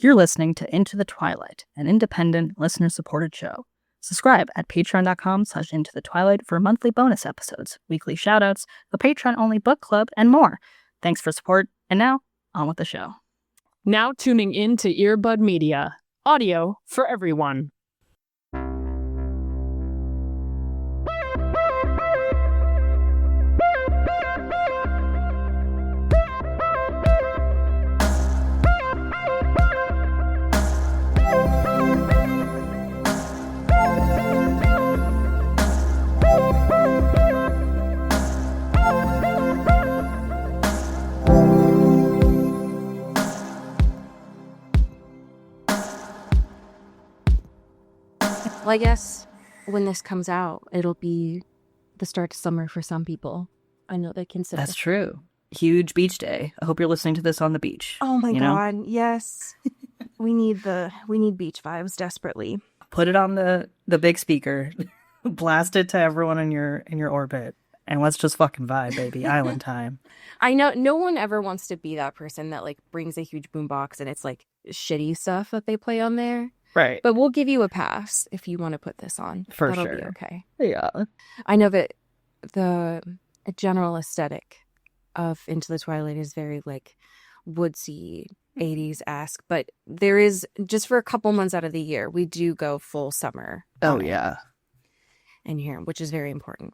You're listening to Into the Twilight, an independent, listener-supported show. Subscribe at patreon.com/intothetwilight for monthly bonus episodes, weekly shoutouts, a Patreon-only book club, and more. Thanks for support, and now, on with the show. Now tuning in to Earbud Media, audio for everyone. Well, I guess when this comes out, it'll be the start of summer for some people. I know they consider. That's true. Huge beach day. I hope you're listening to this on the beach. Oh my God, know? yes. we need beach vibes desperately. Put it on the big speaker. Blast it to everyone in your orbit. And let's just fucking vibe, baby. Island time. I know no one ever wants to be that person that like brings a huge boombox and it's like shitty stuff that they play on there. Right. But we'll give you a pass if you want to put this on. For That'll sure. be okay. Yeah. I know that the general aesthetic of Into the Twilight is very like woodsy 80s-esque, but there is just for a couple months out of the year, we do go full summer. Oh, yeah. In here, which is very important.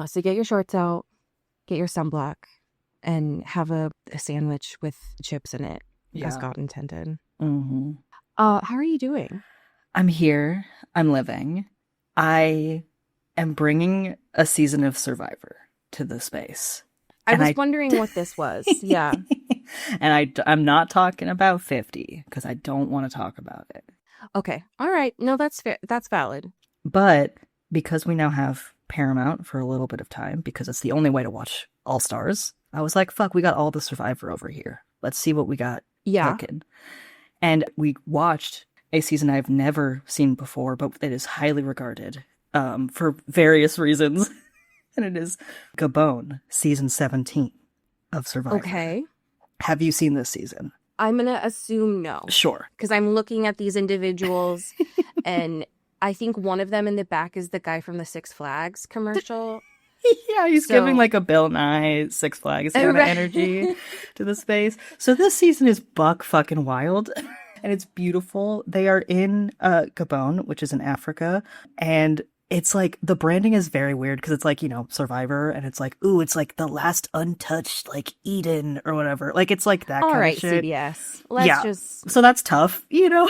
So get your shorts out, get your sunblock, and have a sandwich with chips in it, as God intended. Mm-hmm. How are you doing? I'm here. I'm living. I am bringing a season of Survivor to the space. I was wondering what this was. Yeah. And I'm not talking about 50 because I don't want to talk about it. Okay. All right. No, that's fair. That's valid. But because we now have Paramount for a little bit of time, because it's the only way to watch All Stars, I was like, fuck, we got all the Survivor over here. Let's see what we got cooking. And we watched a season I've never seen before, but it is highly regarded for various reasons. And it is Gabon, season 17 of Survivor. Okay. Have you seen this season? I'm going to assume no. Sure. Because I'm looking at these individuals, and I think one of them in the back is the guy from the Six Flags commercial. Yeah, he's giving like a Bill Nye, Six Flags kind of energy to the space. So this season is buck fucking wild. And it's beautiful. They are in Gabon, which is in Africa. And it's like the branding is very weird because it's like, you know, Survivor. And it's like, ooh, it's like the last untouched, like Eden or whatever. Like it's like that kind of shit. All right, CBS. Let's just. So that's tough, you know?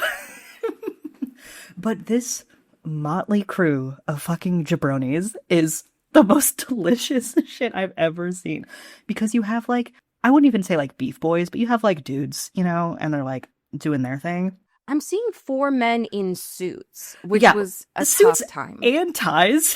But this motley crew of fucking jabronis is the most delicious shit I've ever seen. Because you have like, I wouldn't even say like beef boys, but you have like dudes, you know, and they're like doing their thing. I'm seeing 4 men in suits, which was a suits tough time. And ties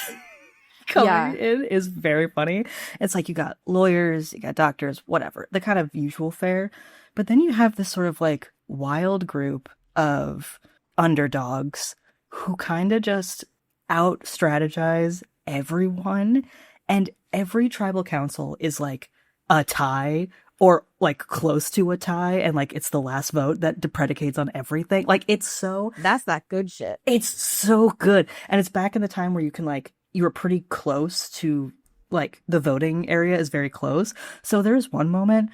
coming in is very funny. It's like you got lawyers, you got doctors, whatever, the kind of usual fare. But then you have this sort of like wild group of underdogs who kind of just out strategize everyone. And every tribal council is like a tie or like close to a tie, and like it's the last vote that predicates on everything. Like it's so that's that good shit. It's so good. And it's back in the time where you can like you were pretty close to like the voting area is very close. So there's one moment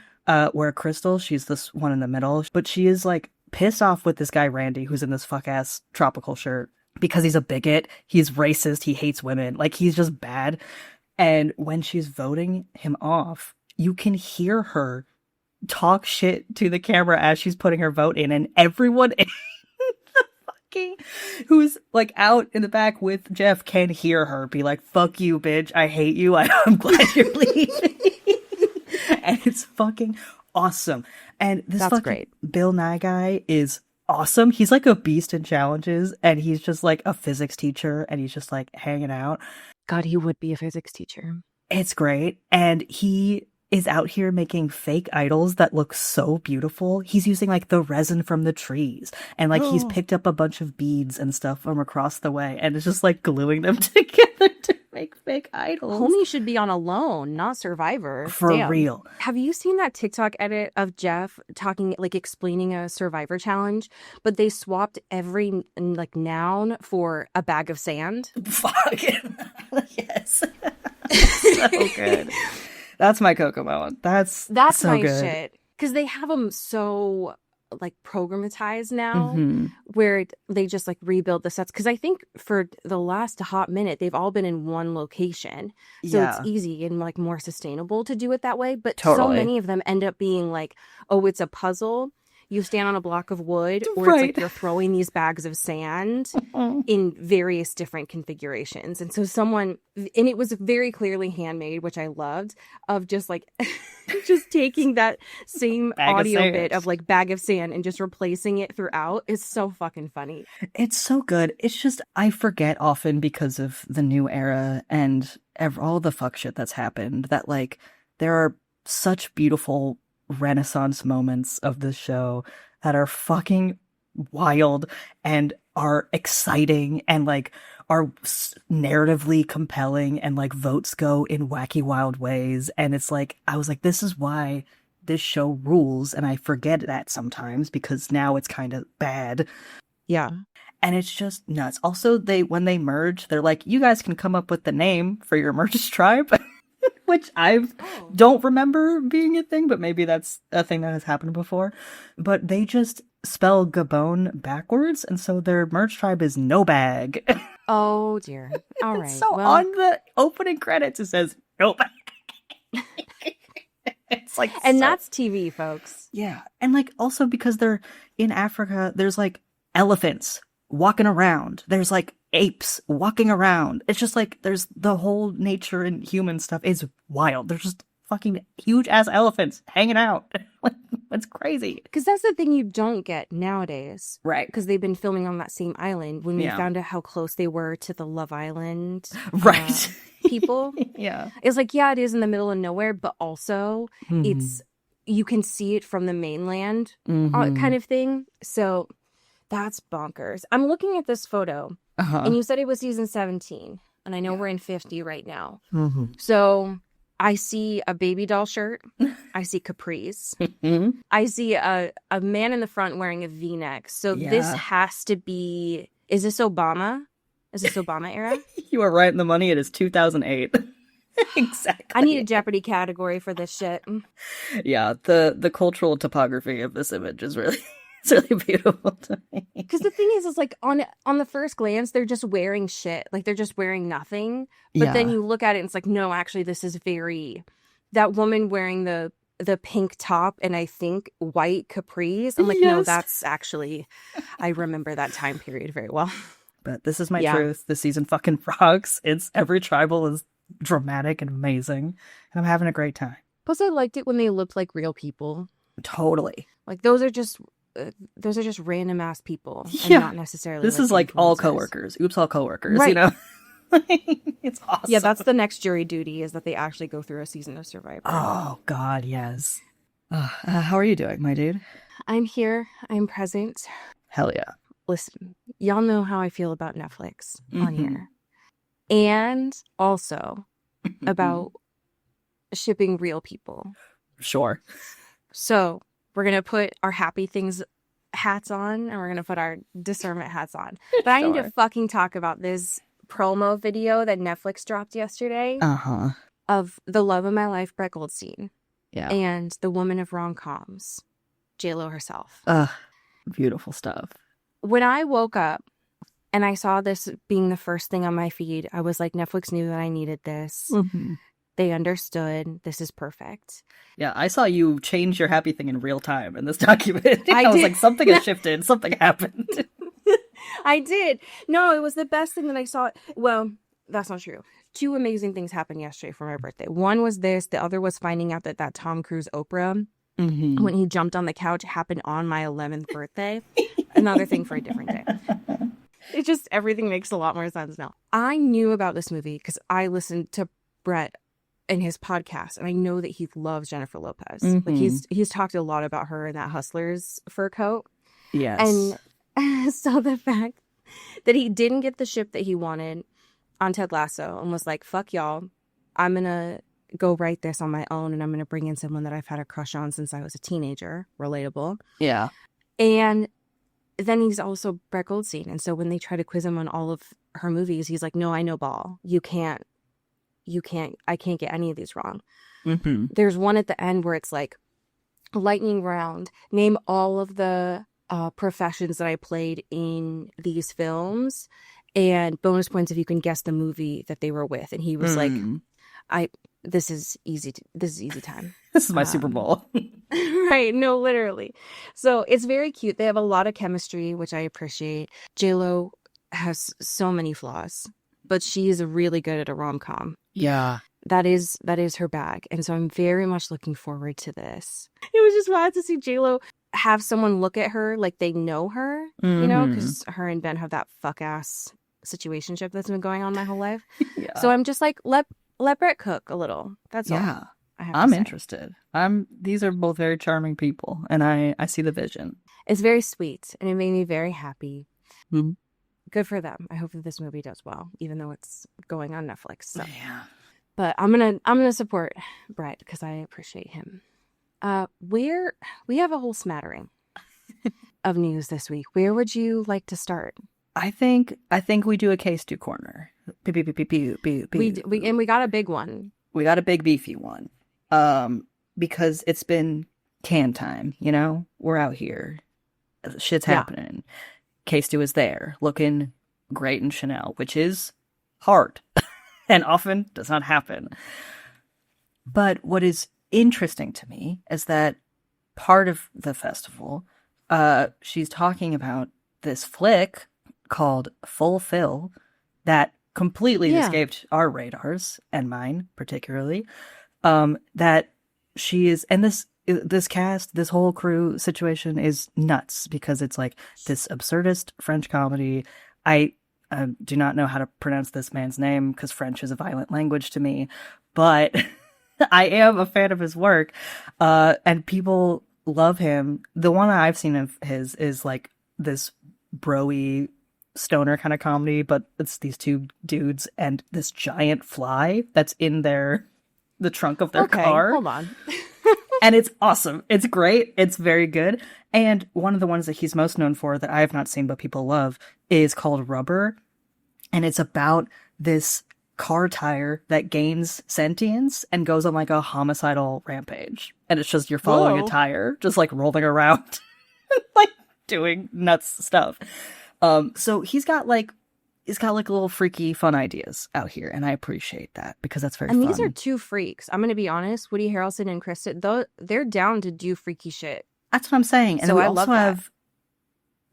where Crystal, she's this one in the middle, but she is like pissed off with this guy Randy who's in this fuck ass tropical shirt because he's a bigot, he's racist, he hates women, like he's just bad. And when she's voting him off, you can hear her talk shit to the camera as she's putting her vote in, and everyone in the fucking who's like out in the back with Jeff can hear her be like, fuck you, bitch, I hate you, I'm glad you're leaving. And it's fucking awesome. And this That's fucking great. Bill Nye guy is awesome. He's like a beast in challenges, and he's just like a physics teacher, and he's just like hanging out. God, he would be a physics teacher. It's great. And he is out here making fake idols that look so beautiful. He's using like the resin from the trees, and like he's picked up a bunch of beads and stuff from across the way, and it's just like gluing them together to make fake idols. Homie should be on Alone, not Survivor. For Damn. real. Have you seen that TikTok edit of Jeff talking, like explaining a Survivor challenge, but they swapped every like noun for a bag of sand? Fuck. Yes. So good. That's my Coco moment. That's so my good. shit. Because they have them so like programmatized now, Mhm. where they just like rebuild the sets. Because I think for the last hot minute, they've all been in one location, so Yeah. it's easy and like more sustainable to do it that way. But so Totally. many of them end up being like, oh, it's a puzzle. You stand on a block of wood, or it's Right. like you're throwing these bags of sand in various different configurations. And so and it was very clearly handmade, which I loved, of just like just taking that same Bag of audio sand. bit of like bag of sand and just replacing it throughout. It's so fucking funny. It's so good. It's just, I forget often because of the new era and all the fuck shit that's happened that like there are such beautiful Renaissance moments of this show that are fucking wild and are exciting and like are narratively compelling and like votes go in wacky wild ways. And it's like, I was like, this is why this show rules. And I forget that sometimes because now it's kind of bad. Yeah. And it's just nuts. Also, when they merge, they're like, you guys can come up with the name for your merged tribe, which I don't remember being a thing, but maybe that's a thing that has happened before. But they just spell Gabon backwards, and so their merged tribe is No Bag. Oh dear. All right. So well, on the opening credits, it says No Bag. It's like, and so- that's TV, folks. yeah. And like also because they're in Africa, there's like elephants walking around. There's like apes walking around. It's just like there's the whole nature and human stuff is wild. There's just fucking huge ass elephants hanging out. Like, it's crazy. Because that's the thing you don't get nowadays. Right. Because they've been filming on that same island. When we Yeah. found out how close they were to the Love Island Right. people, Yeah. it's like, yeah, it is in the middle of nowhere, but also it's you can see it from the mainland kind of thing. So that's bonkers. I'm looking at this photo, Uh-huh. and you said it was season 17, and I know we're in 50 right now. Mm-hmm. So I see a baby doll shirt. I see capris. I see a man in the front wearing a V-neck. So this Yeah. has to be, is this Obama? Is this Obama era? You are right in the money. It is 2008. Exactly. I need a Jeopardy category for this shit. Yeah, the cultural topography of this image is really it's really beautiful to me. Because the thing is like on the first glance, they're just wearing shit. Like they're just wearing nothing. But then Yeah. you look at it and it's like, no, actually, this is very, that woman wearing the pink top and I think white capris. I'm like, no, Yes. that's actually, I remember that time period very well. But this is my Yeah. truth. This season fucking rocks. It's every tribal is dramatic and amazing, and I'm having a great time. Plus, I liked it when they looked like real people. Totally. Like those are just random ass people, and Yeah. not necessarily. This is like all influencers. coworkers. Oops, all coworkers. Right. You know, it's awesome. Yeah, that's the next jury duty is that they actually go through a season of Survivor. Oh God, yes. How are you doing, my dude? I'm here. I'm present. Hell yeah. Listen, y'all know how I feel about Netflix on Mhm. here, and also about shipping real people. Sure. So we're gonna put our happy things hats on, and we're gonna put our discernment hats on. But I need to Sure. fucking talk about this promo video that Netflix dropped yesterday Uh-huh. of the love of my life, Brett Goldstein, Yeah. and the woman of rom-coms, JLo herself. Beautiful stuff. When I woke up and I saw this being the first thing on my feed, I was like, Netflix knew that I needed this. Mm-hmm. They understood. This is perfect. Yeah, I saw you change your happy thing in real time in this document. I I was did. like, something has shifted. Something happened. I did. No, it was the best thing that I saw. Well, that's not true. Two amazing things happened yesterday for my birthday. One was this. The other was finding out that Tom Cruise Oprah, Mm-hmm. when he jumped on the couch, happened on my 11th birthday. Another thing for a different day. It just, everything makes a lot more sense now. I knew about this movie because I listened to Brett in his podcast, and I know that he loves Jennifer Lopez. Like Mhm. he's talked a lot about her in that Hustlers fur coat. Yes. And so the fact that he didn't get the ship that he wanted, on Ted Lasso and was like, fuck y'all. I'm going to go write this on my own, and I'm going to bring in someone that I've had a crush on since I was a teenager. Relatable. Yeah. And then he's also Brett Goldstein. And so when they try to quiz him on all of her movies, he's like, no, I know ball. I can't get any of these wrong. Mm-hmm. There's one at the end where it's like, lightning round, name all of the professions that I played in these films, and bonus points if you can guess the movie that they were with. And he was like, this is easy time. This is my Super Bowl. Right. No, literally. So it's very cute. They have a lot of chemistry, which I appreciate. JLo has so many flaws, but she is really good at a rom-com. Yeah. That is her bag. And so I'm very much looking forward to this. It was just wild to see JLo have someone look at her like they know her, you know, because her and Ben have that fuck-ass situationship that's been going on my whole life. Yeah. So I'm just like, let Brett cook a little. That's all. Yeah. I have to I'm say. interested. These are both very charming people, and I see the vision. It's very sweet, and it made me very happy. Mm-hmm. Good for them. I hope that this movie does well, even though it's going on Netflix. So. Yeah. But I'm gonna support Brett because I appreciate him. We have a whole smattering of news this week. Where would you like to start? I think we do a case to corner. We got a big one. We got a big beefy one. Because it's been can time, you know? We're out here. Shit's happening. K-Stu is there, looking great in Chanel, which is hard and often does not happen. But what is interesting to me is that part of the festival, she's talking about this flick called Fulfill that completely escaped our radars, and mine particularly, that she is, and this cast, this whole crew situation is nuts because it's like this absurdist French comedy. I do not know how to pronounce this man's name because French is a violent language to me, but I am a fan of his work, and people love him. The one I've seen of his is like this bro-y stoner kind of comedy, but it's these two dudes and this giant fly that's in the trunk of their car. Hold on. And it's awesome. It's great. It's very good. And one of the ones that he's most known for that I have not seen but people love is called Rubber. And it's about this car tire that gains sentience and goes on like a homicidal rampage. And it's just you're following a tire, just like rolling around, like doing nuts stuff. So he's got like little freaky fun ideas out here, and I appreciate that because that's very fun. And these are two freaks. I'm going to be honest. Woody Harrelson and Kristen, they're down to do freaky shit. That's what I'm saying. And so we I also love that. have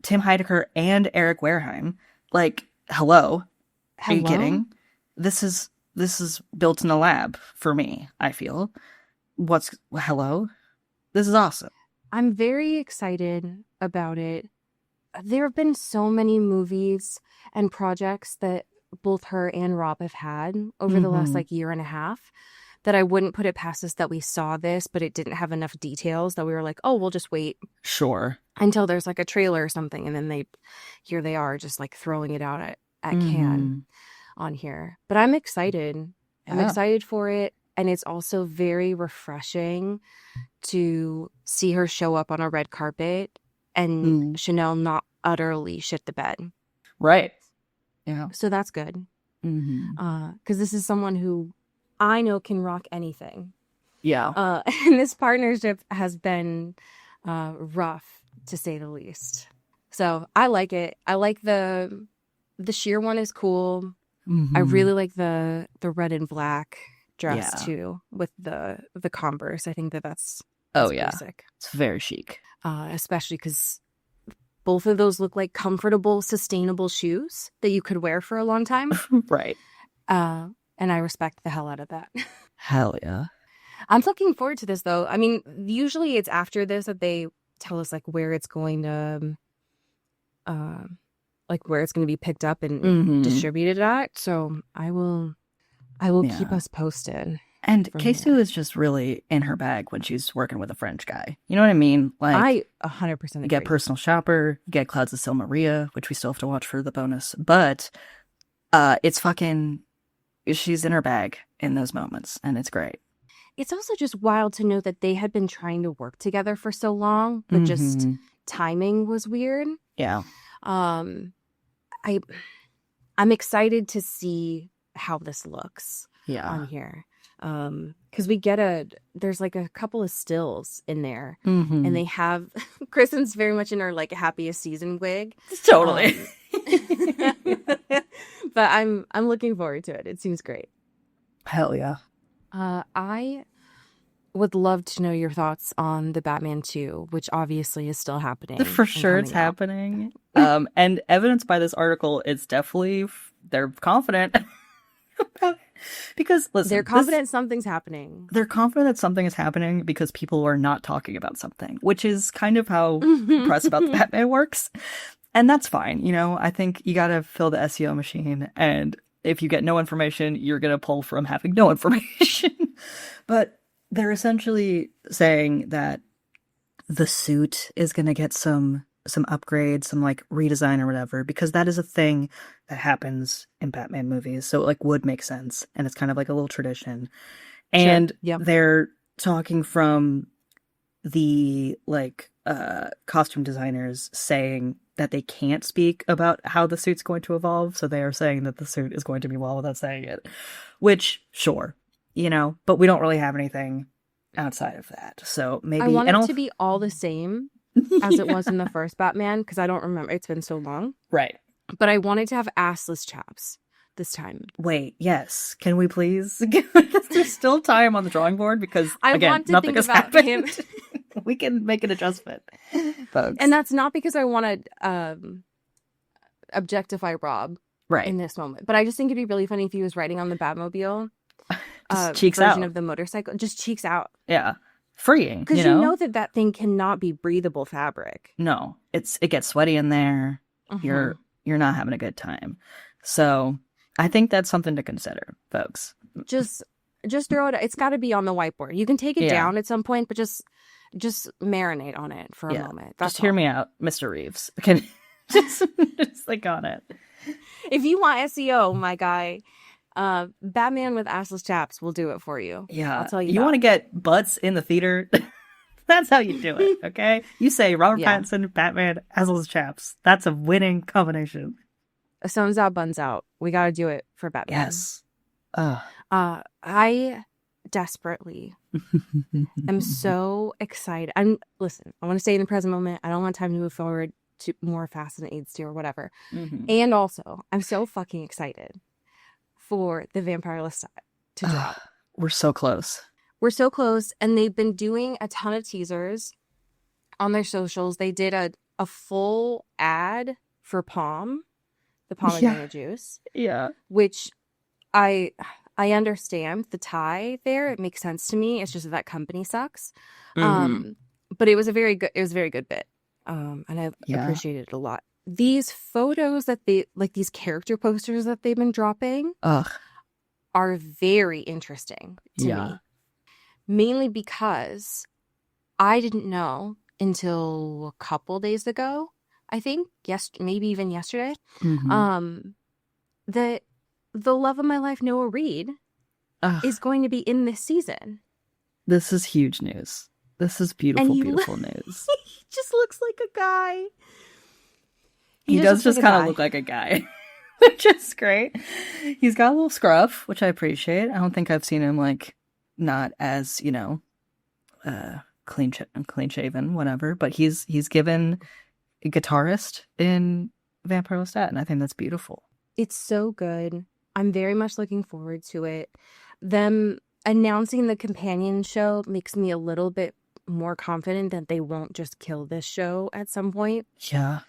Tim Heidecker and Eric Wareheim. Like, hello. Are you kidding? This is built in a lab for me, I feel. Hello? This is awesome. I'm very excited about it. There have been so many movies and projects that both her and Rob have had over the last like year and a half that I wouldn't put it past us that we saw this, but it didn't have enough details that we were like, oh, we'll just wait. Sure. Until there's like a trailer or something. And then here they are just like throwing it out at Cannes on here. But I'm excited. I'm excited for it. And it's also very refreshing to see her show up on a red carpet and Chanel not utterly shit the bed. Right. Yeah. So that's good. Because this is someone who I know can rock anything. Yeah. And this partnership has been rough, to say the least. So I like it. I like the sheer one is cool. I really like the red and black dress too with the Converse. I think that's basic. It's very chic. Especially because both of those look like comfortable, sustainable shoes that you could wear for a long time. Right. And I respect the hell out of that. Hell yeah. I'm looking forward to this, though. I mean, usually it's after this that they tell us like where it's going to, where it's going to be picked up and distributed at. So I will keep us posted. And K-Stu is just really in her bag when she's working with a French guy. You know what I mean? Like, I 100% agree. You get Personal Shopper, you get Clouds of Sil Maria, which we still have to watch for the bonus. But It's fucking, she's in her bag in those moments, and it's great. It's also just wild to know that they had been trying to work together for so long, but just timing was weird. Yeah. I'm excited to see how this looks on here. Because there's like a couple of stills in there, and they have Kristen's very much in her like happiest season wig. Totally. But I'm looking forward to it. It seems great. Hell yeah. I would love to know your thoughts on the Batman 2, which obviously is still happening. For sure it's happening. And evidenced by this article, it's definitely, they're confident. Because, listen, they're confident something's happening. They're confident that something is happening because people are not talking about something, which is kind of how press about the Batman works. And that's fine. You know, I think you got to fill the SEO machine. And if you get no information, you're going to pull from having no information. But they're essentially saying that the suit is going to get some upgrades, some like redesign or whatever, because that is a thing that happens in Batman movies. So it like would make sense. And it's kind of like a little tradition. And they're talking from the like costume designers saying that they can't speak about how the suit's going to evolve. So they are saying that the suit is going to be well without saying it, which sure, you know, but we don't really have anything outside of that. So maybe I want it to be all the same as it was in the first Batman, because I don't remember. It's been so long. Right. But I wanted to have assless chaps this time. Wait, yes. Can we please? There's still time on the drawing board because, again, nothing has happened. Him. We can make an adjustment, folks. And that's not because I want to objectify Rob in this moment. But I just think it'd be really funny if he was riding on the Batmobile cheeks version out of the motorcycle. Just cheeks out. Yeah. Freeing, because you know that thing cannot be breathable fabric. No, it gets sweaty in there. You're not having a good time. So I think that's something to consider, folks. Just throw it. It's got to be on the whiteboard. You can take it down at some point, but just marinate on it for a moment. That's just hear me out, Mr. Reeves. Can just think on it. If you want SEO, my guy. Batman with assless chaps will do it for you. Yeah, I'll tell you. You want to get butts in the theater? That's how you do it. Okay, you say Robert Pattinson, Batman, assless chaps. That's a winning combination. Sun's out, buns out. We got to do it for Batman. Yes. I desperately am so excited. Listen. I want to stay in the present moment. I don't want time to move forward to more Fast and AIDS 2 or whatever. And also, I'm so fucking excited for the Vampire Lestat to drop. We're so close. We're so close. And they've been doing a ton of teasers on their socials. They did a full ad for Palm, the pomegranate juice. Yeah. Which I understand the tie there. It makes sense to me. It's just that company sucks. But it was a very good bit. And I appreciated it a lot. These photos that these character posters that they've been dropping are very interesting to me. Mainly because I didn't know until a couple days ago, I think, maybe even yesterday, that the love of my life, Noah Reed, is going to be in this season. This is huge news. This is beautiful, beautiful news. He just looks like a guy. He does just kind of look like a guy, which is great. He's got a little scruff, which I appreciate. I don't think I've seen him like not as, you know, clean shaven, whatever. But he's given a guitarist in Vampire Lestat, and I think that's beautiful. It's so good. I'm very much looking forward to it. Them announcing the companion show makes me a little bit more confident that they won't just kill this show at some point. Yeah.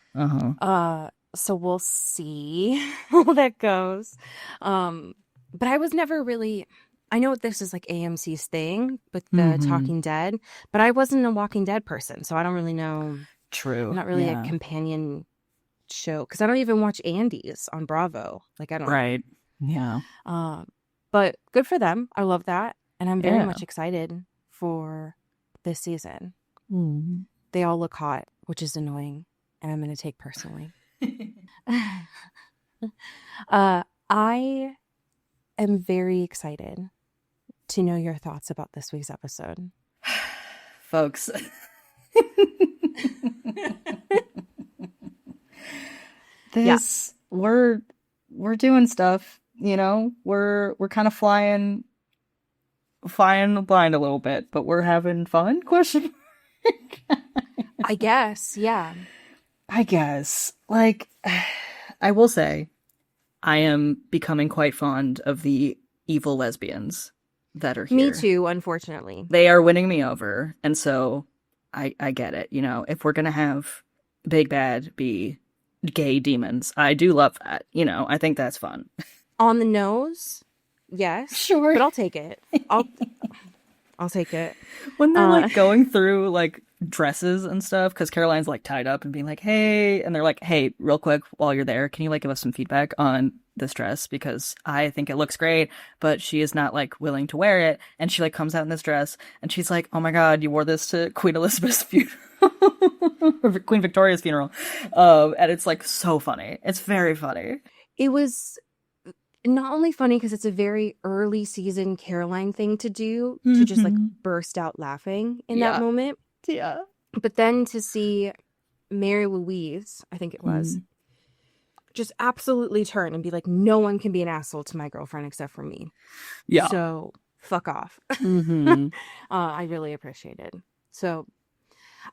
So we'll see how that goes. But I was never really, I know this is like AMC's thing with the Talking Dead, but I wasn't a Walking Dead person, so I don't really know. True. I'm not really a companion show because I don't even watch Andy's on Bravo. Like I don't. Right. Yeah. But good for them. I love that, and I'm very much excited for this season. They all look hot, which is annoying, and I'm going to take personally. I am very excited to know your thoughts about this week's episode. Folks. We're doing stuff, you know? We're kind of flying blind a little bit, but we're having fun? Question mark. I guess, yeah. I guess. Like, I will say, I am becoming quite fond of the evil lesbians that are here. Me too, unfortunately. They are winning me over, and so I get it. You know, if we're gonna have big bad be gay demons, I do love that. You know, I think that's fun. On the nose, yes. Sure. But I'll take it. I'll take it. When they're like going through like dresses and stuff, because Caroline's like tied up and being like, hey, and they're like, hey, real quick, while you're there, can you like give us some feedback on this dress? Because I think it looks great, but she is not like willing to wear it. And she like comes out in this dress and she's like, oh my God, you wore this to Queen Elizabeth's funeral. Or Queen Victoria's funeral. And it's like so funny. It's very funny. It was not only funny because it's a very early season Caroline thing to do, to just like burst out laughing in that moment. Yeah. But then to see Mary Louise, I think it was, just absolutely turn and be like, no one can be an asshole to my girlfriend except for me. Yeah. So fuck off. I really appreciate it. So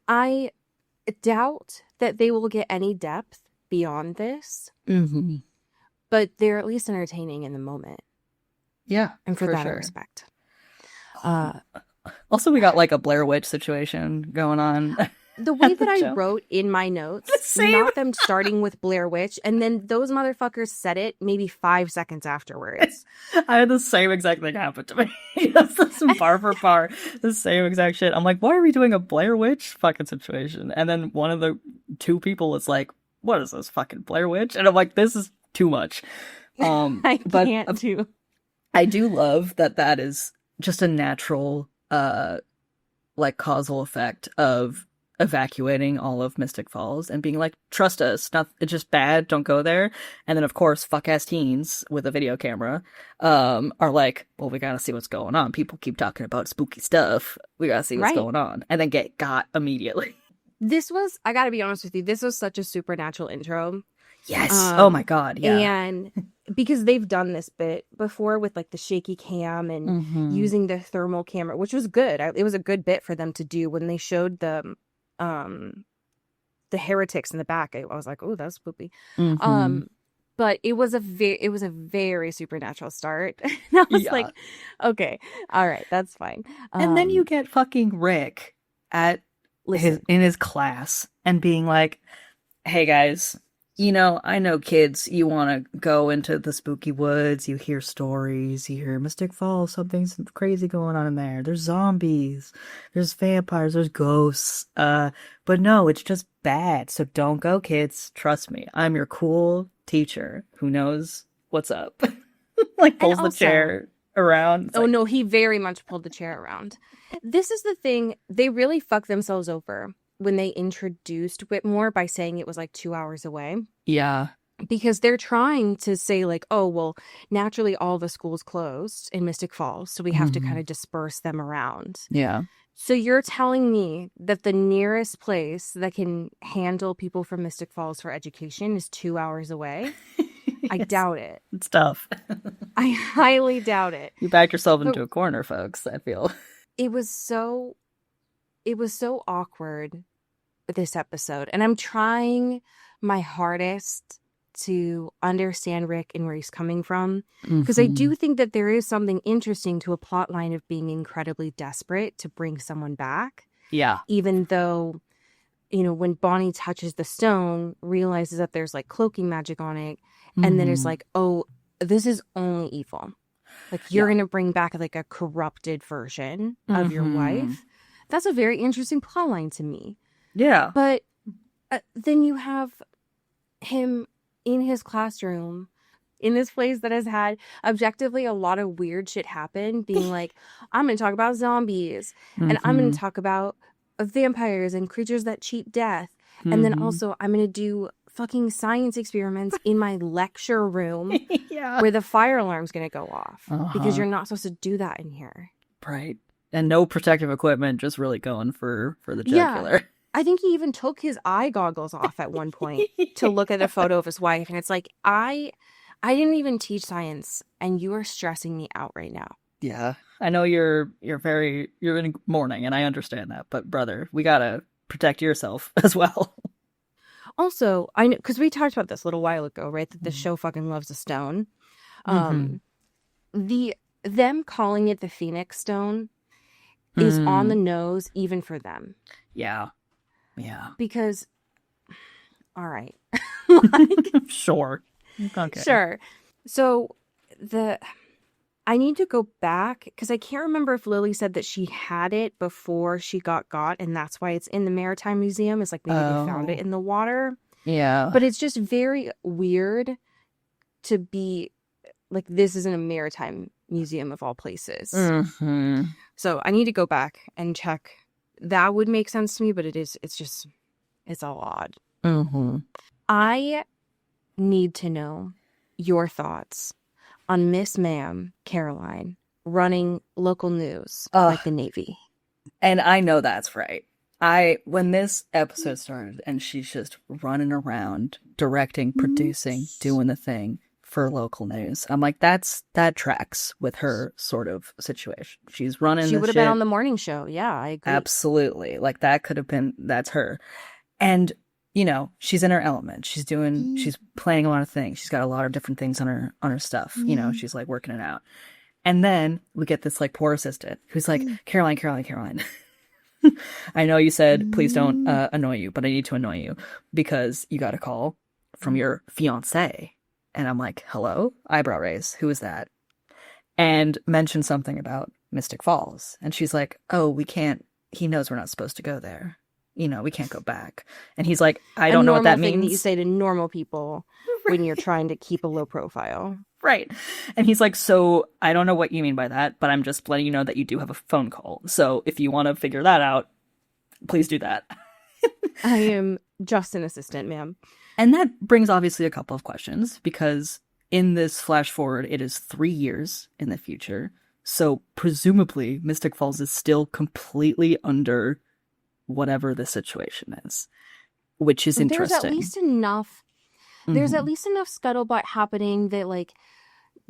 I doubt that they will get any depth beyond this. But they're at least entertaining in the moment. Yeah. And for that, sure. I respect. Also, we got like a Blair Witch situation going on. The way that I wrote in my notes, not them starting with Blair Witch, and then those motherfuckers said it maybe 5 seconds afterwards. I had the same exact thing happen to me. That's bar for bar. The same exact shit. I'm like, why are we doing a Blair Witch fucking situation? And then one of the two people was like, what is this fucking Blair Witch? And I'm like, this is too much. I can't do. I do love that is just a natural like causal effect of evacuating all of Mystic Falls and being like, trust us, it's just bad, don't go there. And then of course fuck ass teens with a video camera are like, well, we gotta see what's going on. People keep talking about spooky stuff, we gotta see what's going on, and then get got immediately. This was, I gotta be honest with you, this was such a supernatural intro. Yes. Oh my God. Yeah. And because they've done this bit before with like the shaky cam and using the thermal camera, which was good. It was a good bit for them to do when they showed the heretics in the back. I was like, oh, that's spooky. But it was a very supernatural start. And I was like, okay, all right, that's fine. And then you get fucking Rick in his class and being like, hey guys, you know, I know kids, you want to go into the spooky woods, you hear stories, you hear Mystic Falls, something's crazy going on in there. There's zombies, there's vampires, there's ghosts. But no, it's just bad. So don't go, kids. Trust me. I'm your cool teacher who knows what's up. Like pulls the chair around. Oh, no, he very much pulled the chair around. This is the thing. They really fucked themselves over when they introduced Whitmore by saying it was like 2 hours away. Yeah. Because they're trying to say like, oh, well, naturally all the schools closed in Mystic Falls, so we have to kind of disperse them around. Yeah. So you're telling me that the nearest place that can handle people from Mystic Falls for education is 2 hours away? I doubt it. It's tough. I highly doubt it. You backed yourself into a corner, folks, I feel. It was so awkward, this episode, and I'm trying my hardest to understand Rick and where he's coming from, because I do think that there is something interesting to a plot line of being incredibly desperate to bring someone back. Yeah. Even though, you know, when Bonnie touches the stone, realizes that there's like cloaking magic on it, and then it's like, oh, this is only evil. Like you're going to bring back like a corrupted version of your wife. That's a very interesting plot line to me. Yeah. But then you have him in his classroom in this place that has had objectively a lot of weird shit happen, being like, I'm going to talk about zombies and I'm going to talk about vampires and creatures that cheat death. And then also I'm going to do fucking science experiments in my lecture room Yeah. where the fire alarm's going to go off because Uh-huh. you're not supposed to do that in here. Right. And no protective equipment, just really going for the Yeah. jugular. I think he even took his eye goggles off at one point to look at a photo of his wife. And it's like, I didn't even teach science and you are stressing me out right now. Yeah. I know you're in mourning, and I understand that, but brother, we gotta protect yourself as well. Also, I know, because we talked about this a little while ago, right? That the Mhm. show fucking loves a stone. Mhm. Them calling it the Phoenix Stone is on the nose, even for them. Yeah. Yeah. Because, all right, like, Sure. Okay. sure. So I need to go back because I can't remember if Lily said that she had it before she got, and that's why it's in the Maritime Museum. It's like maybe they found it in the water. Yeah. But it's just very weird to be like, this isn't a maritime museum of all places. Mhm. So I need to go back and check. That would make sense to me, but it's all odd. Mhm. I need to know your thoughts on Miss Ma'am Caroline running local news like the Navy. And I know that's right. When this episode started and she's just running around, directing, producing, doing the thing for local news, I'm like, that tracks with her sort of situation. She's running. She would have been on the morning show. Yeah, I agree. Absolutely. Like that could have been, that's her. And, you know, she's in her element. She's planning a lot of things. She's got a lot of different things on her stuff. You know, she's like working it out. And then we get this like poor assistant who's like, Caroline. I know you said, please don't annoy you, but I need to annoy you because you got a call from your fiance. And I'm like, hello? Eyebrow raise. Who is that? And mentioned something about Mystic Falls. And she's like, oh, we can't. He knows we're not supposed to go there. You know, we can't go back. And he's like, I don't know what that means. That you say to normal people when you're trying to keep a low profile. Right. And he's like, so I don't know what you mean by that, but I'm just letting you know that you do have a phone call. So if you want to figure that out, please do that. I am just an assistant, ma'am. And that brings obviously a couple of questions because in this flash forward, it is 3 years in the future. So presumably Mystic Falls is still completely under whatever the situation is, which is interesting. There's at least enough. There's at least enough scuttlebutt happening that, like,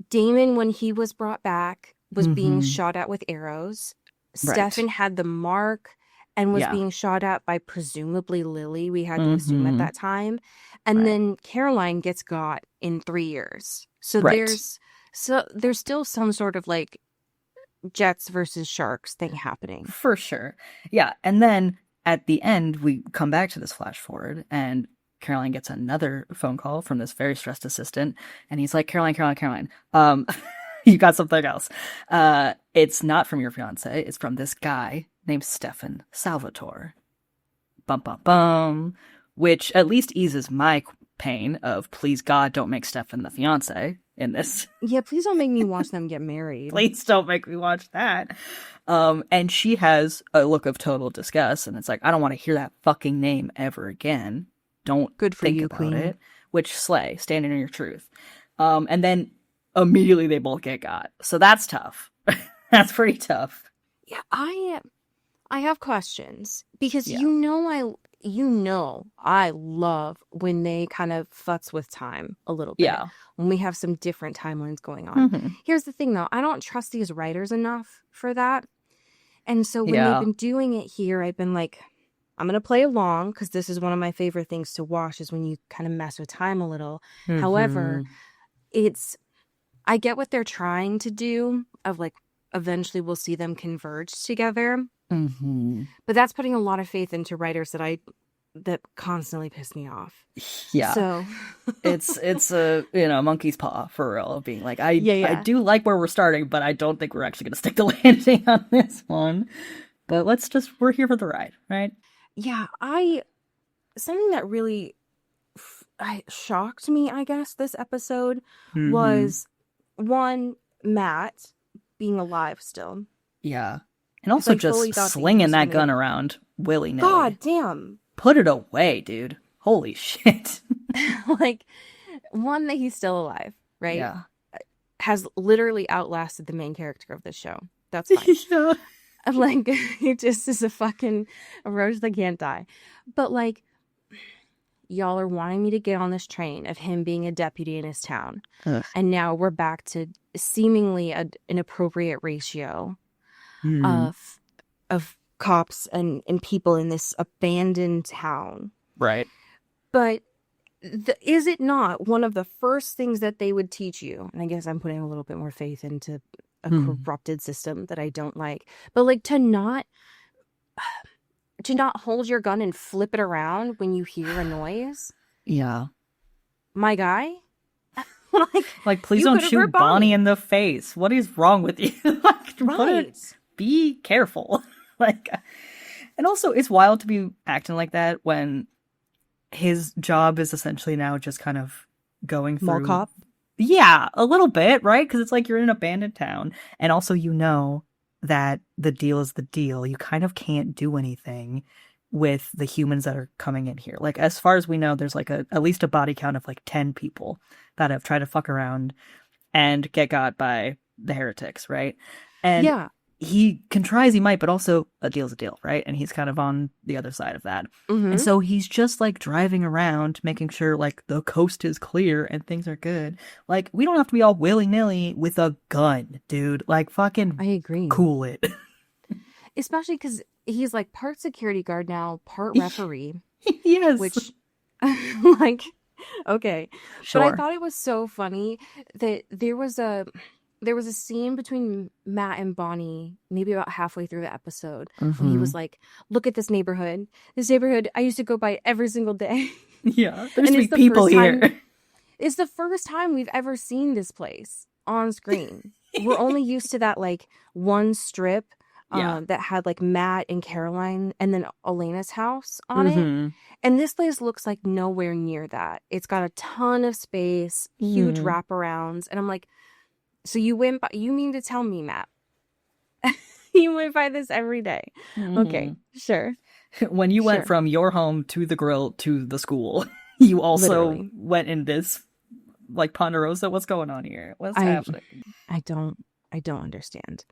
Damon, when he was brought back, was being shot at with arrows. Right. Stefan had the mark and was being shot at by presumably Lily, we had to assume at that time. And then Caroline gets got in 3 years. So there's still some sort of like jets versus sharks thing happening. For sure. Yeah. And then at the end, we come back to this flash forward and Caroline gets another phone call from this very stressed assistant. And he's like, Caroline, you got something else. It's not from your fiance. It's from this guy named Stefan Salvatore. Bum, bum, bum. Which at least eases my pain of, please God, don't make Stefan the fiance in this. Yeah, please don't make me watch them get married. Please don't make me watch that. And she has a look of total disgust. And it's like, I don't want to hear that fucking name ever again. Don't Good for think you, about queen. it. Which, slay, standing in your truth. And then immediately they both get got. So that's tough. That's pretty tough. Yeah, I have questions because Yeah. you know I love when they kind of futz with time a little bit. Yeah. When we have some different timelines going on. Mhm. Here's the thing though, I don't trust these writers enough for that. And so when Yeah. they've been doing it here, I've been like, I'm going to play along because this is one of my favorite things to watch is when you kind of mess with time a little. However, I get what they're trying to do of like, eventually we'll see them converge together. But that's putting a lot of faith into writers that constantly piss me off. Yeah. So it's a monkey's paw for real of being like, I do like where we're starting, but I don't think we're actually going to stick the landing on this one. But we're here for the ride, right? yeah, something that really shocked me, I guess, this episode was one, Matt being alive still. Yeah. And also I fully just thought that he slinging was that gonna- gun around willy-nilly. God damn. Put it away, dude. Holy shit. Like, one, that he's still alive, right? Yeah. Has literally outlasted the main character of this show. That's fine. Yeah. Like, he just is a roach that can't die. But, like, y'all are wanting me to get on this train of him being a deputy in his town. Ugh. And now we're back to seemingly an appropriate ratio of cops and people in this abandoned town. Right. But is it not one of the first things that they would teach you? And I guess I'm putting a little bit more faith into a corrupted system that I don't like. But, like, to not hold your gun and flip it around when you hear a noise. Yeah. My guy? Like, please you don't could've shoot hurt Bonnie in the face. What is wrong with you? Like, Right. be careful. Like, and also it's wild to be acting like that when his job is essentially now just kind of going through. Mall cop? Yeah, a little bit, right? Because it's like you're in an abandoned town, and also you know that the deal is the deal. You kind of can't do anything with the humans that are coming in here. Like, as far as we know, there's like at least a body count of like 10 people that have tried to fuck around and get got by the heretics, right? And Yeah. he can try as he might, but also a deal's a deal, right? And he's kind of on the other side of that. Mhm. And so he's just like driving around, making sure like the coast is clear and things are good. Like, we don't have to be all willy-nilly with a gun, dude. Like, fucking I agree. cool it. Especially because he's like part security guard now, part referee. Yes. Which, like, okay. Sure. But I thought it was so funny that there was a scene between Matt and Bonnie, maybe about halfway through the episode, when he was like, "Look at this neighborhood. This neighborhood I used to go by every single day." Yeah, there's And be it's the people first here. time- It's the first time we've ever seen this place on screen. We're only used to that like one strip Yeah. that had like Matt and Caroline and then Elena's house on it. Mhm. And this place looks like nowhere near that. It's got a ton of space, huge wraparounds. And I'm like, so you mean to tell me, Matt, you went by this every day? Okay, sure. When you went Sure. from your home to the grill to the school, you also Literally. went in this like Ponderosa. What's going on here? What's happening? I don't understand.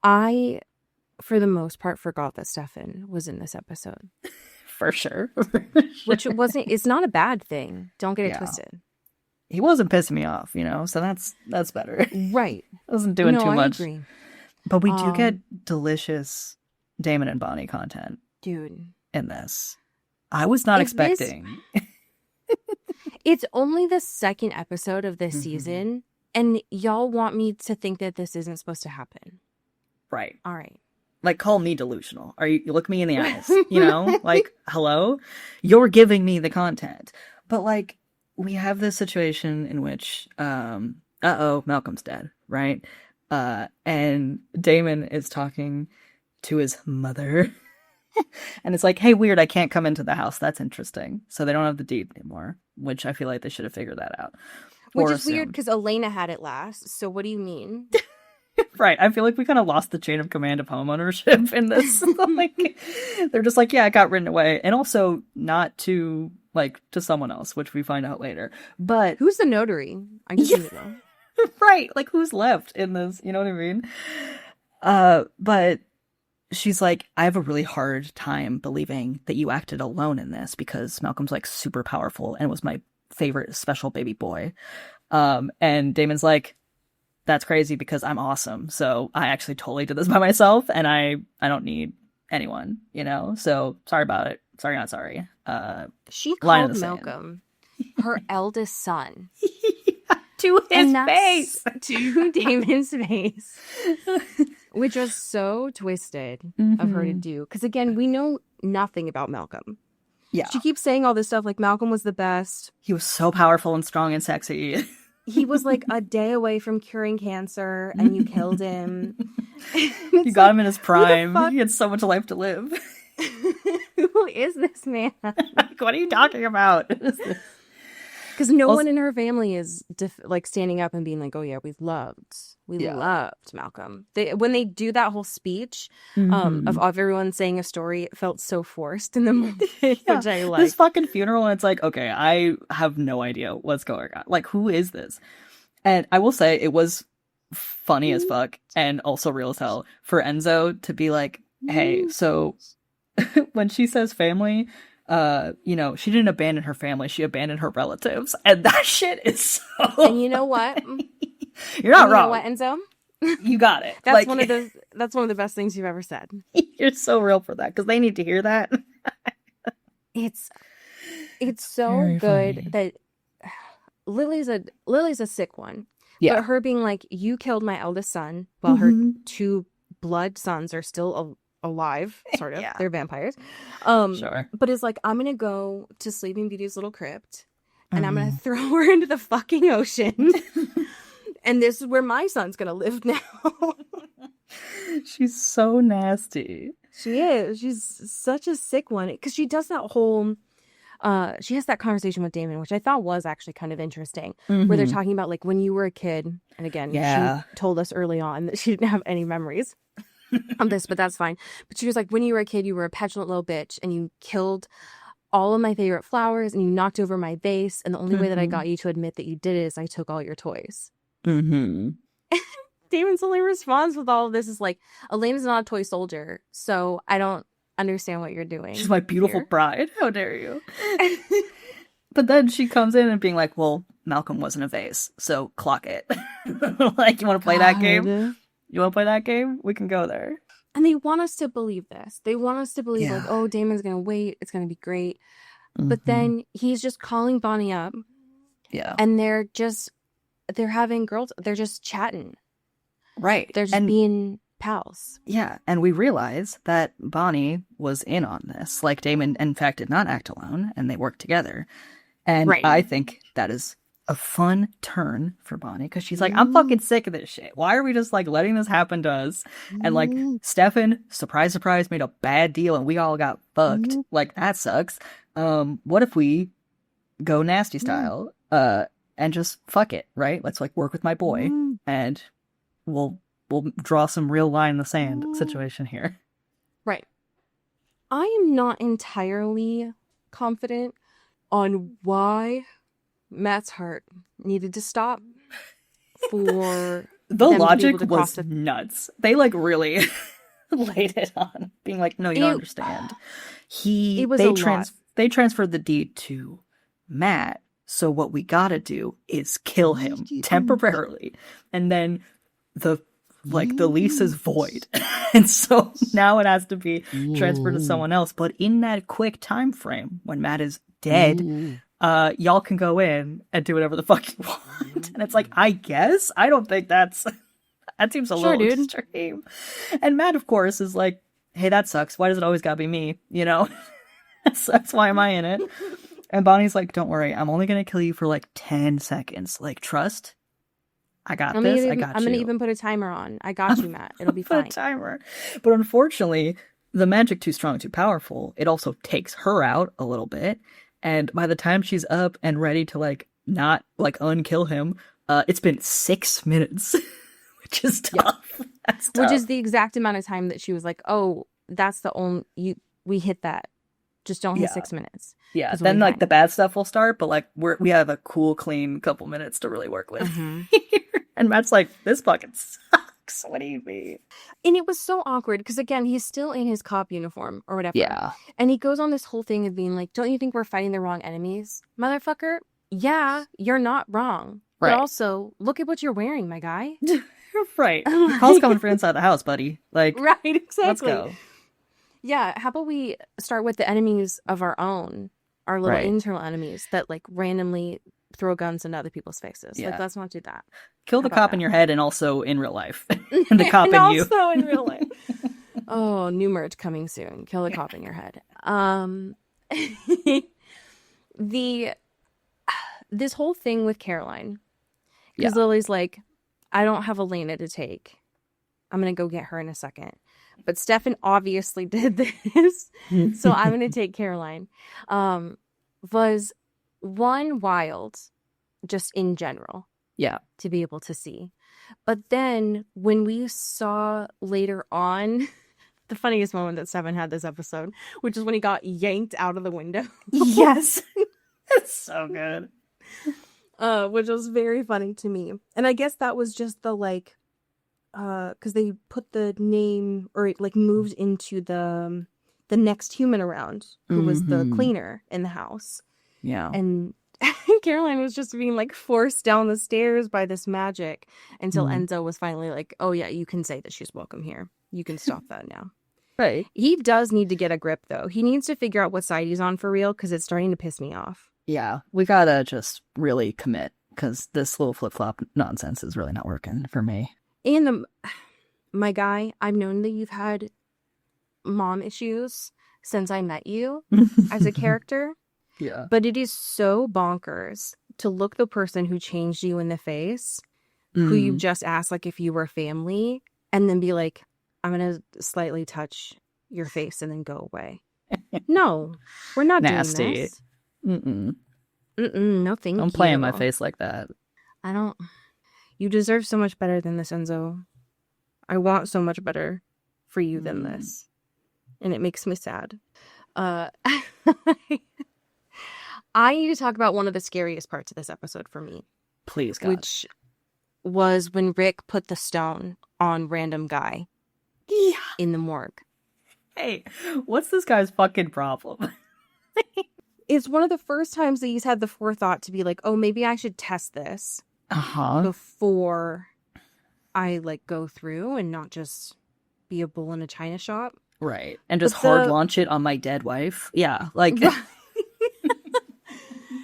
I, for the most part, forgot that Stefan was in this episode, For sure. which it's not a bad thing. Don't get it Yeah. twisted. He wasn't pissing me off, so that's better. Right. Wasn't doing No, too I much. agree. But we do get delicious Damon and Bonnie content Dude. in this. I was not Is this- expecting. It's only the second episode of this season, and y'all want me to think that this isn't supposed to happen. Right. All right. Like, call me delusional. You look me in the eyes, Like, hello? You're giving me the content. But, like, we have this situation in which, Malcolm's dead, right? And Damon is talking to his mother. And it's like, hey, weird, I can't come into the house. That's interesting. So they don't have the deed anymore, which I feel like they should have figured that out. Which Or is weird assumed. because Elena had it last. So what do you mean? Right. I feel like we kind of lost the chain of command of homeownership in this. Like, they're just like, yeah, it got written away. And also not to someone else, which we find out later. But Who's the notary? I just need to know. right. Like, who's left in this? You know what I mean? But she's like, I have a really hard time believing that you acted alone in this because Malcolm's like super powerful and was my favorite special baby boy. And Damon's like, that's crazy because I'm awesome. So I actually totally did this by myself and I don't need anyone, So sorry about it. Sorry, not sorry. She Line in called the sand. Malcolm her eldest son. To his And that's face. to Damon's face. Which was so twisted of her to do. Because again, we know nothing about Malcolm. Yeah. She keeps saying all this stuff like Malcolm was the best. He was so powerful and strong and sexy. He was like a day away from curing cancer and you killed him. You got him in his prime. fuck? He had so much life to live. Who is this man? Like, what are you talking about? What is this? Because no Also- one in her family is like standing up and being like, "Oh yeah, we Yeah. loved Malcolm." When they do that whole speech Mhm. of everyone saying a story, it felt so forced in the moment, which I This like. fucking funeral, and it's like, okay, I have no idea what's going on. Like, who is this? And I will say it was funny as fuck and also real as hell for Enzo to be like, hey, so when she says family, you know, she didn't abandon her family, she abandoned her relatives. And that shit is so And you know what? You're not And wrong. You know what, Enzo? You got it. That's Like, one of the best things you've ever said. you're so real for that because they need to hear that. It's so Very good funny. that Lily's a sick one. Yeah. But her being like, you killed my eldest son while her Mhm. 2 blood sons are still alive, sort of. Yeah. They're vampires. Sure. But it's like, I'm going to go to Sleeping Beauty's little crypt and I'm Mm-hmm. going to throw her into the fucking ocean. And this is where my son's going to live now. She's so nasty. She is. She's such a sick one. Because she does that whole... she has that conversation with Damon, which I thought was actually kind of interesting, where they're Mhm. talking about like when you were a kid, and again, Yeah. she told us early on that she didn't have any memories of this, but that's fine. But she was like, when you were a kid, you were a petulant little bitch, and you killed all of my favorite flowers, and you knocked over my vase, and the only way that I Mhm. got you to admit that you did it is I took all your toys. Mm-hmm. Damon's only response with all of this is like, Elena's not a toy soldier, so I don't understand what you're doing. She's my beautiful here." bride. How dare you? But then she comes in and being like, well, Malcolm wasn't a vase, so clock it. Like, you want to play that game? God. You want to play that game? We can go there. And they want us to believe this. They want us to believe, Yeah. like, oh, Damon's going to wait. It's going to be great. Mm-hmm. But then he's just calling Bonnie up Yeah. and they're having they're just chatting. Right. They're just and being pals. yeah, and we realize that Bonnie was in on this. Like, Damon, in fact, did not act alone, and they worked together. And Right. I think that is a fun turn for Bonnie, because she's like, I'm fucking sick of this shit. Why are we just, like, letting this happen to us? And, like, Stefan, surprise, surprise, made a bad deal, and we all got fucked. Like, that sucks. What if we go nasty style, and just fuck it, right? Let's, like, work with my boy, and we'll draw some real line in the sand situation here. Right. I am not entirely confident on why Matt's heart needed to stop for The them to be logic able to cross was the- nuts. They, like, really laid it on, being like, no, you don't understand. It was a lot. They transferred the deed to Matt, so what we gotta do is kill him temporarily, and then the lease is void. And so now it has to be transferred to someone else. But in that quick time frame, when Matt is dead, y'all can go in and do whatever the fuck you want. And it's like, I guess? I don't think that seems a Sure, little dude. extreme. And Matt, of course, is like, hey, that sucks. Why does it always gotta be me? You know? That sucks. Why am I in it? And Bonnie's like, don't worry. I'm only gonna kill you for like 10 seconds. Like, trust. I got this. I got you. I'm gonna even put a timer on. I got you, Matt. It'll be Put fine. a timer. But unfortunately, the magic too strong, too powerful. It also takes her out a little bit. And by the time she's up and ready to like not like unkill him, it's been 6 minutes, which is tough. That's tough. Which is the exact amount of time that she was like, "Oh, that's the only we hit that. Just don't hit Yeah. 6 minutes." Yeah. 'Cause Then we'll be like fine. the bad stuff will start, but like we have a cool, clean couple minutes to really work with. And Matt's like, this fucking sucks. What do you mean? And it was so awkward because again, he's still in his cop uniform or whatever. Yeah. And he goes on this whole thing of being like, "Don't you think we're fighting the wrong enemies, motherfucker?" Yeah, you're not wrong. Right. But also, look at what you're wearing, my guy. Right. Call's coming for inside the house, buddy. Like, Right, exactly. let's go. Yeah, how about we start with the enemies of our own, our little Right. internal enemies that like randomly throw guns into other people's faces. Yeah. Like, let's not do that. Kill the How about cop in that? your head and also in real life. And the cop and in you. also in real life. Oh, new merch coming soon. Kill the cop in your head. This whole thing with Caroline, because Lily's like, I don't have Elena to take. I'm gonna go get her in a second. But Stefan obviously did this, so I'm gonna take Caroline. Was one, wild, just in general, Yeah. to be able to see. But then when we saw later on, the funniest moment that Seven had this episode, which is when he got yanked out of the window. Yes. It's so good. Which was very funny to me. And I guess that was just the like, because they put the name, or it like moved into the next human around, who was the cleaner in the house. Yeah. And Caroline was just being like forced down the stairs by this magic until Enzo was finally like, oh yeah, you can say that she's welcome here. You can stop that now. Right. He does need to get a grip though. He needs to figure out what side he's on for real, because it's starting to piss me off. Yeah. We gotta just really commit, because this little flip-flop nonsense is really not working for me. And my guy, I've known that you've had mom issues since I met you as a character. Yeah. But it is so bonkers to look the person who changed you in the face, who you just asked like if you were family, and then be like, I'm going to slightly touch your face and then go away. No, we're not Nasty. doing this. Mm-mm. No, thank you. Don't play in my face like that. I don't. You deserve so much better than this, Enzo. I want so much better for you than this. And it makes me sad. I need to talk about one of the scariest parts of this episode for me. Please, God. Which was when Rick put the stone on random guy in the morgue. Hey, what's this guy's fucking problem? It's one of the first times that he's had the forethought to be like, oh, maybe I should test this before I like go through and not just be a bull in a china shop. Right. And just hard launch it on my dead wife. Yeah. Like...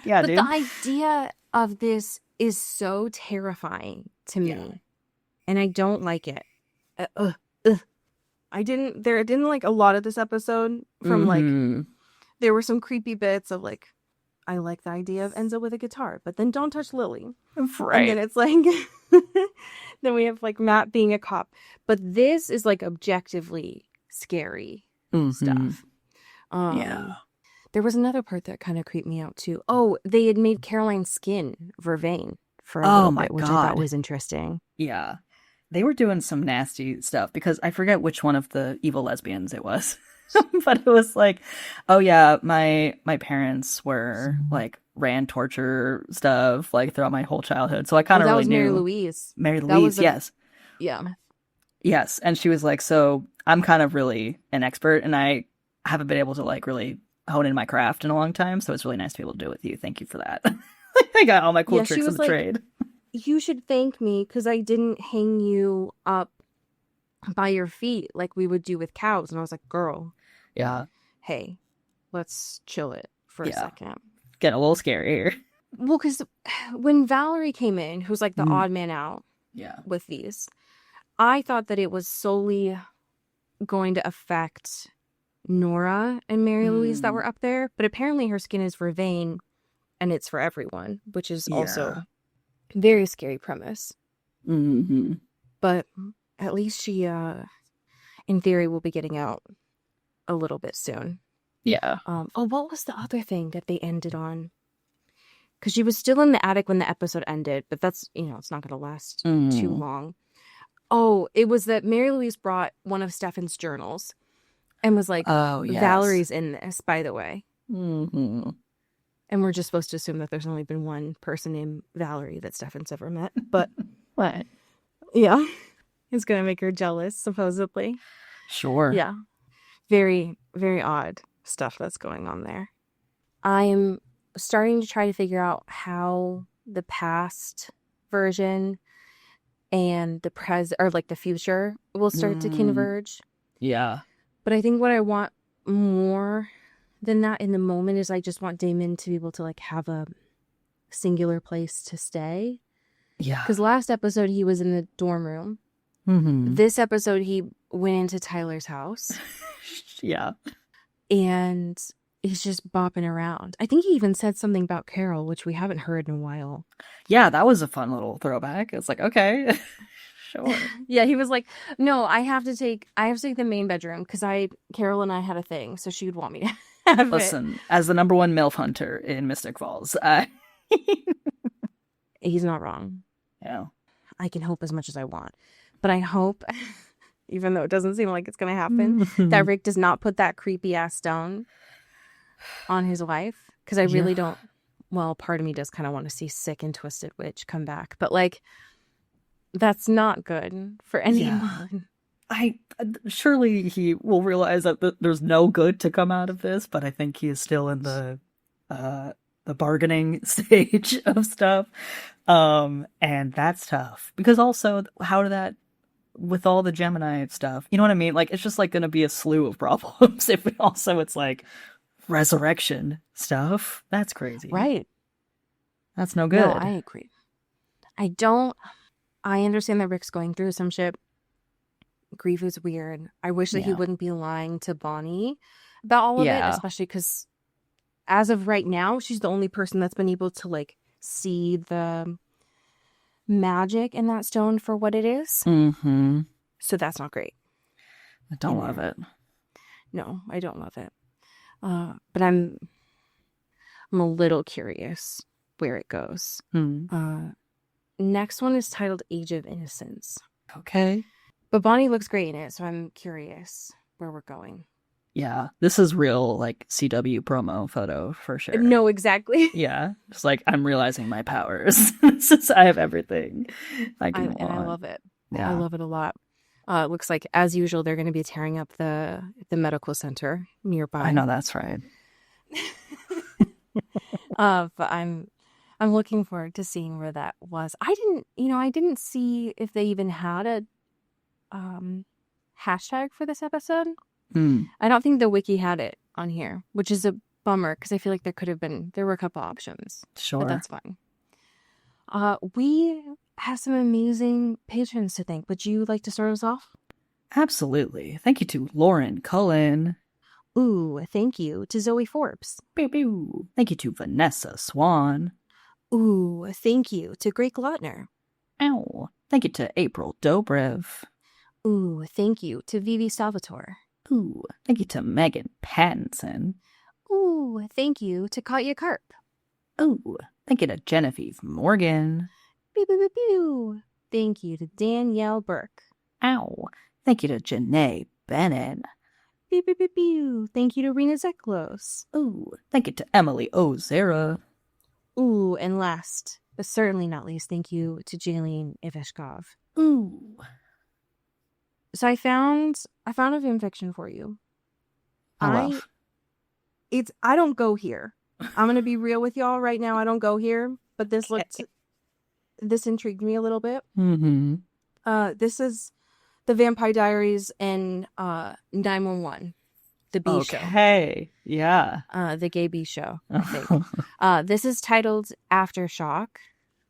Yeah, but dude. the idea of this is so terrifying to me, and I don't like it. I didn't like a lot of this episode from like, there were some creepy bits of like, I like the idea of Enzo with a guitar, but then don't touch Lily. Right. And then it's like, then we have like Matt being a cop. But this is like objectively scary stuff. Yeah. There was another part that kind of creeped me out too. Oh, they had made Caroline's skin vervain for a little bit, which I thought was interesting. Yeah. They were doing some nasty stuff, because I forget which one of the evil lesbians it was. But it was like, oh yeah, my parents were like ran torture stuff like throughout my whole childhood. So I kind of really knew. Mary Louise. Mary Louise, yes. Yeah. Yes. And she was like, so I'm kind of really an expert, and I haven't been able to like really hone in my craft in a long time, so it's really nice to be able to do it with you. Thank you for that. I got all my cool tricks of the trade. You should thank me because I didn't hang you up by your feet like we would do with cows. And I was like, girl, hey, let's chill it for a second. Get a little scary here. Well, because when Valerie came in, who's like the odd man out with these, I thought that it was solely going to affect Nora and Mary Louise that were up there, but apparently her skin is vervain and it's for everyone, which is also a very scary premise. But at least she in theory will be getting out a little bit soon. What was the other thing that they ended on? Because she was still in the attic when the episode ended, but that's, it's not going to last too long. Oh, it was that Mary Louise brought one of Stefan's journals and was like, Valerie's in this, by the way. And we're just supposed to assume that there's only been one person named Valerie that Stefan's ever met. But what? Yeah. It's going to make her jealous, supposedly. Sure. Yeah. Very, very odd stuff that's going on there. I'm starting to try to figure out how the past version and the present, or like the future, will start to converge. Yeah. But I think what I want more than that in the moment is I just want Damon to be able to like have a singular place to stay. Yeah. Because last episode he was in the dorm room. This episode he went into Tyler's house. Yeah. And he's just bopping around. I think he even said something about Carol, which we haven't heard in a while. Yeah, that was a fun little throwback. It's like, okay. Sure. Yeah, he was like, no, I have to take the main bedroom because Carol and I had a thing, so she would want me to have it. Listen, as the number one MILF hunter in Mystic Falls, He's not wrong. yeah. I can hope as much as I want. But I hope, even though it doesn't seem like it's going to happen, that Rick does not put that creepy ass stone on his wife. Because I really don't. Well, part of me does kind of want to see Sick and Twisted Witch come back. But like, that's not good for anyone. Surely he will realize that there's no good to come out of this, but I think he is still in the bargaining stage of stuff. And that's tough because also how did that with all the Gemini stuff, you know what I mean? Like, it's just like going to be a slew of problems if it's like resurrection stuff. That's crazy. Right. That's no good. No, I agree. I understand that Rick's going through some shit. Grief is weird. I wish that he wouldn't be lying to Bonnie about all of it, especially because as of right now, she's the only person that's been able to like see the magic in that stone for what it is. Mm-hmm. So that's not great. I don't love it. No, I don't love it. But I'm a little curious where it goes. Next one is titled Age of Innocence. Okay. But Bonnie looks great in it, so I'm curious where we're going. Yeah, this is real, like, CW promo photo for sure. No, exactly. Yeah, it's like, I'm realizing my powers since I have everything I can want. And I love it. Yeah. I love it a lot. It looks like, as usual, they're going to be tearing up the medical center nearby. I know that's right. But I'm looking forward to seeing where that was. I didn't see if they even had a hashtag for this episode. I don't think the wiki had it on here, which is a bummer because I feel like there were a couple options. Sure. But that's fine. We have some amazing patrons to thank. Would you like to start us off? Absolutely. Thank you to Lauren Cullen. Ooh, thank you to Zoe Forbes. Pew, pew. Thank you to Vanessa Swan. Ooh, thank you to Greg Lautner. Ow. Thank you to April Dobrev. Ooh, thank you to Vivi Salvatore. Ooh, thank you to Megan Pattinson. Ooh, thank you to Katya Karp. Ooh, thank you to Genevieve Morgan. Pew, pew, pew, pew. Thank you to Danielle Burke. Ow. Thank you to Janae Bennett. Pew, pew, pew, pew. Thank you to Rena Zeklos. Ooh, thank you to Emily Ozera. Ooh, and last, but certainly not least, thank you to Jaylene Iveshkov. Ooh. So I found a fanfiction for you. I don't go here. I'm gonna be real with y'all right now. I don't go here, but this intrigued me a little bit. Mm-hmm. This is the Vampire Diaries and 911, the B show. Okay, yeah. The gay B show, I think. This is titled Aftershock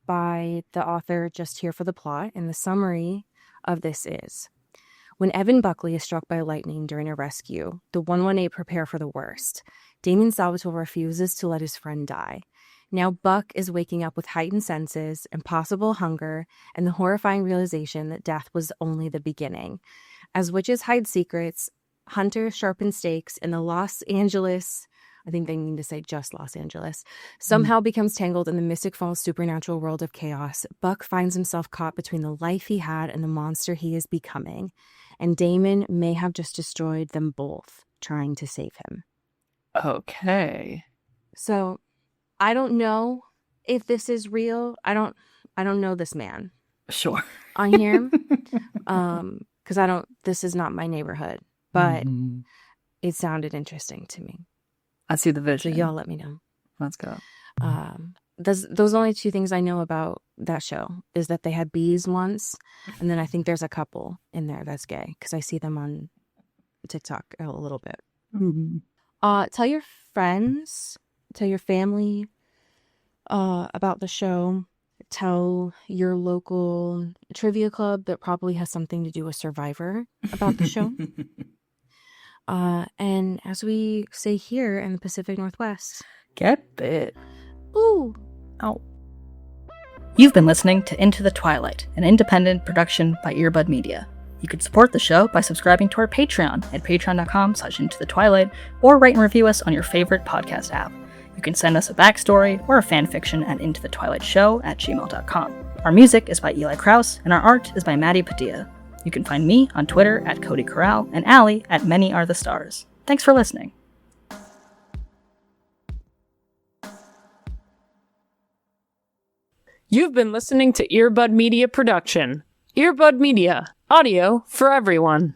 by the author Just Here for the Plot, and the summary of this is: when Evan Buckley is struck by lightning during a rescue, the 118 prepare for the worst. Damon Salvatore refuses to let his friend die. Now Buck is waking up with heightened senses, impossible hunger, and the horrifying realization that death was only the beginning. As witches hide secrets, hunters sharpen stakes, and the Los Angeles, I think they mean to say just Los Angeles, somehow becomes tangled in the Mystic Falls supernatural world of chaos, Buck finds himself caught between the life he had and the monster he is becoming. And Damon may have just destroyed them both, trying to save him. Okay. So, I don't know if this is real. I don't know this man. Sure. On here. Because this is not my neighborhood. But it sounded interesting to me. I see the vision. So y'all let me know. Let's go. Those only two things I know about that show is that they had bees once, and then I think there's a couple in there that's gay because I see them on TikTok a little bit. Mm-hmm. Tell your friends, tell your family about the show. Tell your local trivia club that probably has something to do with Survivor about the show. And as we say here in the Pacific Northwest, get bit. Ooh. Ow. You've been listening to Into the Twilight, an independent production by Earbud Media. You can support the show by subscribing to our Patreon at patreon.com/intothetwilight, or rate and review us on your favorite podcast app. You can send us a backstory or a fanfiction at intothetwilightshow@gmail.com. Our music is by Eli Krause, and our art is by Maddie Padilla. You can find me on Twitter at Cody Corral and Allie at Many Are the Stars. Thanks for listening. You've been listening to Earbud Media Production. Earbud Media, audio for everyone.